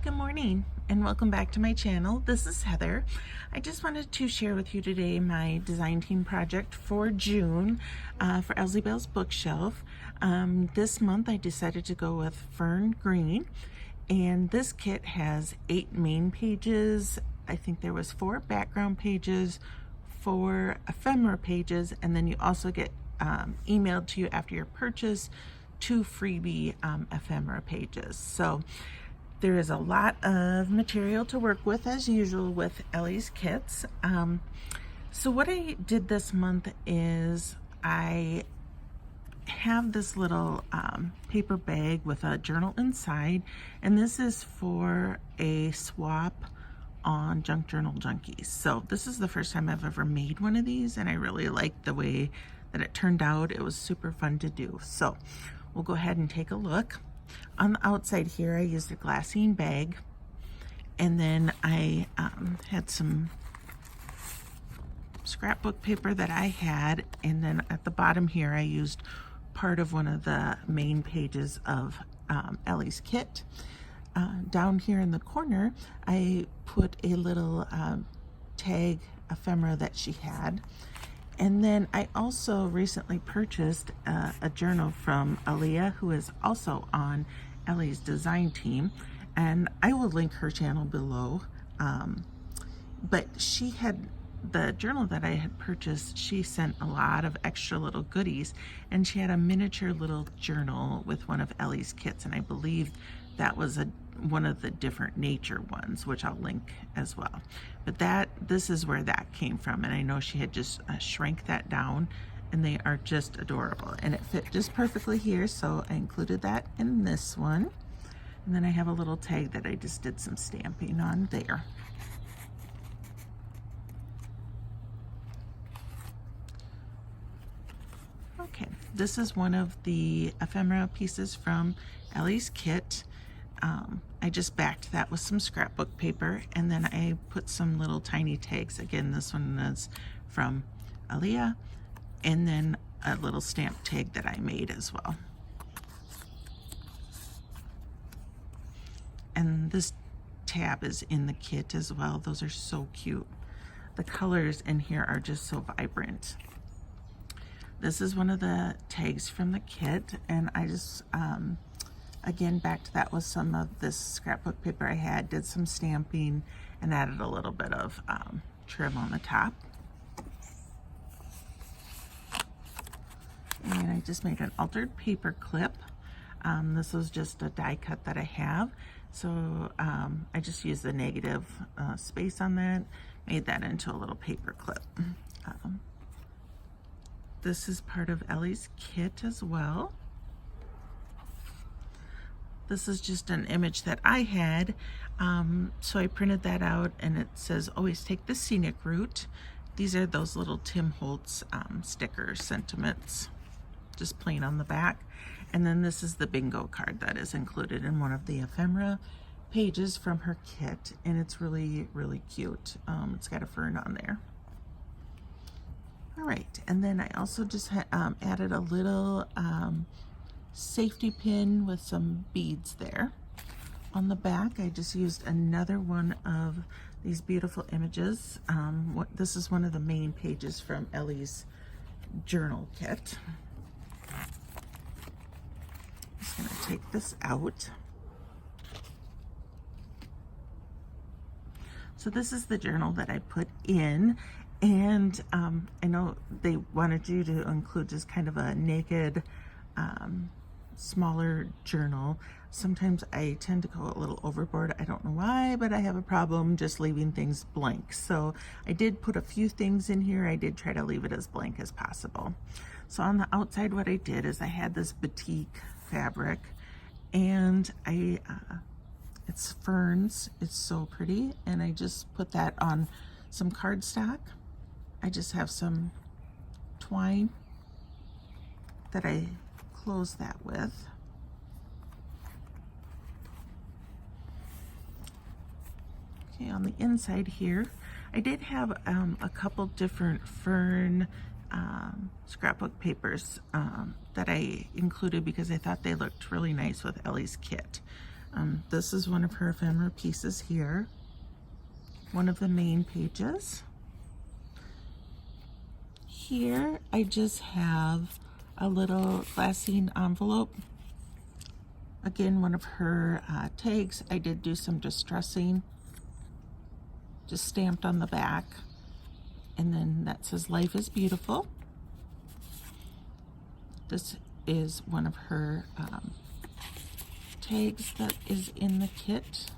Good morning and welcome back to my channel. This is Heather. I just wanted to share with you today my design team project for June for Elsie Bell's bookshelf. This month I decided to go with Fern Green, and this kit has 8 main pages. I think there was 4 background pages, 4 ephemera pages, and then you also get emailed to you after your purchase 2 freebie ephemera pages. So there is a lot of material to work with, as usual with Ellie's kits. So what I did this month is I have this little paper bag with a journal inside, and this is for a swap on Junk Journal Junkies. So this is the first time I've ever made one of these, and I really liked the way that it turned out. It was super fun to do. So we'll go ahead and take a look. On the outside here, I used a glassine bag, and then I had some scrapbook paper that I had, and then at the bottom here I used part of one of the main pages of Ellie's kit. Down here in the corner I put a little tag ephemera that she had. And then I also recently purchased a journal from Alia, who is also on Ellie's design team, and I will link her channel below. But she had the journal that I had purchased. She sent a lot of extra little goodies, and she had a miniature little journal with one of Ellie's kits, and I believe that was one of the different nature ones, which I'll link as well. But this is where that came from, and I know she had just shrank that down, and they are just adorable, and it fit just perfectly here, so I included that in this one. And then I have a little tag that I just did some stamping on there. Okay, this is one of the ephemera pieces from Ellie's kit. I just backed that with some scrapbook paper, and then I put some little tiny tags. Again, this one is from Alia, and then a little stamp tag that I made as well. And this tab is in the kit as well. Those are so cute. The colors in here are just so vibrant. This is one of the tags from the kit, and I just again backed that with some of this scrapbook paper I had, did some stamping, and added a little bit of trim on the top. And I just made an altered paper clip. This was just a die cut that I have, so I just used the negative space on that, made that into a little paper clip. This is part of Ellie's kit as well. This is just an image that I had, so I printed that out, and it says, "Always take the scenic route." These are those little Tim Holtz sticker sentiments, just plain on the back. And then this is the bingo card that is included in one of the ephemera pages from her kit, and it's really, really cute. It's got a fern on there. All right, and then I also just added a little safety pin with some beads there. On the back, I just used another one of these beautiful images. This is one of the main pages from Ellie's journal kit. I'm just gonna take this out. So this is the journal that I put in, and I know they wanted you to include just kind of a naked, smaller journal. Sometimes I tend to go a little overboard. I don't know why, but I have a problem just leaving things blank. So I did put a few things in here. I did try to leave it as blank as possible. So on the outside, what I did is I had this batik fabric, and it's ferns. It's so pretty, and I just put that on some cardstock. I just have some twine that I close that with. Okay, on the inside here, I did have a couple different fern scrapbook papers that I included because I thought they looked really nice with Ellie's kit. This is one of her ephemera pieces here. One of the main pages. Here I just have a little glassine envelope. Again, one of her tags. I did do some distressing, just stamped on the back. And then that says "Life is Beautiful." This is one of her tags that is in the kit.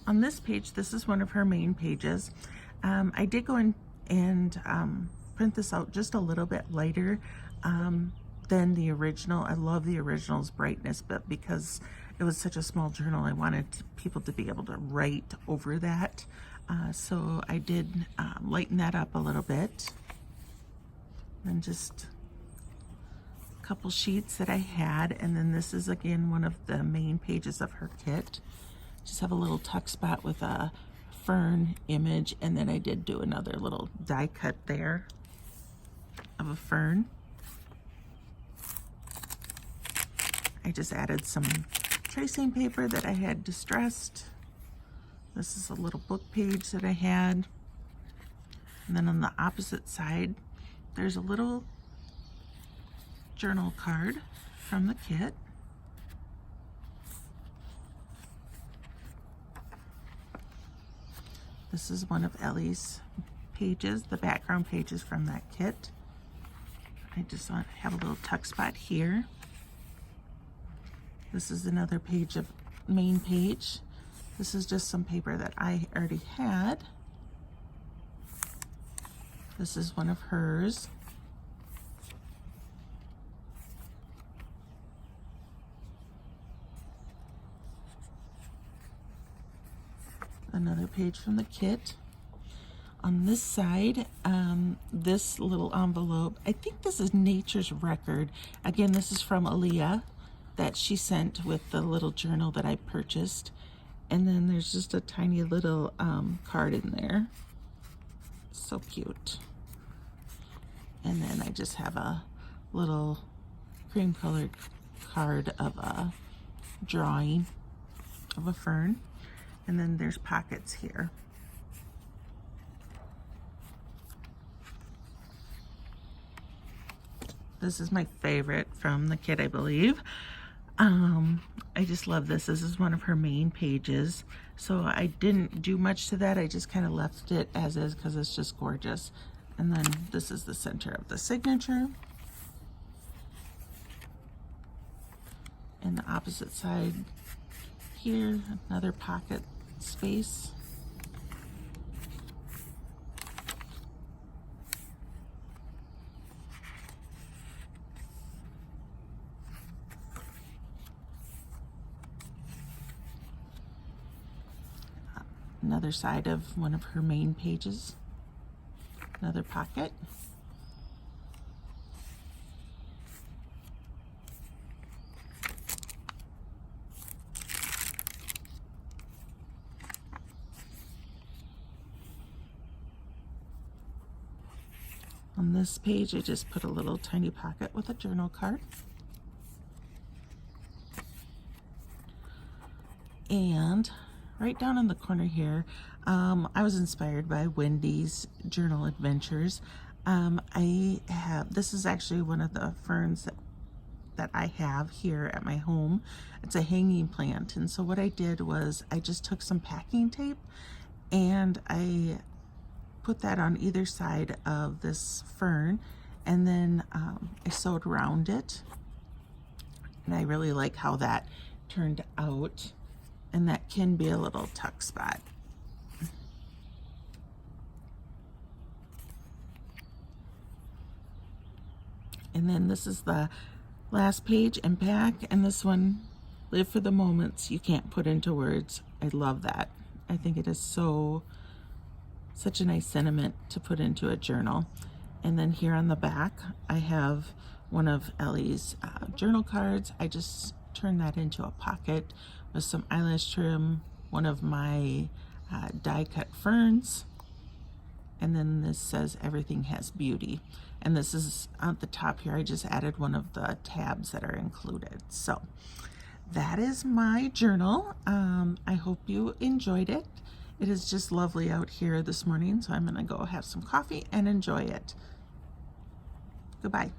On this page, this is one of her main pages. I did go in and print this out just a little bit lighter than the original. I love the original's brightness, but because it was such a small journal, I wanted people to be able to write over that. So I did lighten that up a little bit. And just a couple sheets that I had. And then this is again one of the main pages of her kit. Just have a little tuck spot with a fern image, and then I did do another little die cut there of a fern. I just added some tracing paper that I had distressed. This is a little book page that I had. And then on the opposite side, there's a little journal card from the kit. This is one of Ellie's pages, the background pages from that kit. I just want to have a little tuck spot here. This is another page of main page. This is just some paper that I already had. This is one of hers. Another page from the kit. On this side, this little envelope, I think this is Nature's Record. Again, this is from Alia that she sent with the little journal that I purchased. And then there's just a tiny little card in there. So cute. And then I just have a little cream colored card of a drawing of a fern. And then there's pockets here. This is my favorite from the kit, I believe. I just love this. This is one of her main pages. So I didn't do much to that. I just kind of left it as is because it's just gorgeous. And then this is the center of the signature. And the opposite side here, another pocket space. Another side of one of her main pages, another pocket. On this page, I just put a little tiny pocket with a journal card. And right down in the corner here, I was inspired by Wendy's Journal Adventures. This is actually one of the ferns that I have here at my home. It's a hanging plant. And so what I did was I just took some packing tape and I put that on either side of this fern, and then I sewed around it. And I really like how that turned out. And that can be a little tuck spot. And then this is the last page and back, and this one, live for the moments you can't put into words. I love that. I think it is such a nice sentiment to put into a journal. And then here on the back, I have one of Ellie's journal cards. I just turned that into a pocket with some eyelash trim, one of my die cut ferns, and then this says everything has beauty. And this is at the top here. I just added one of the tabs that are included. So that is my journal. I hope you enjoyed it. It is just lovely out here this morning, so I'm gonna go have some coffee and enjoy it. Goodbye.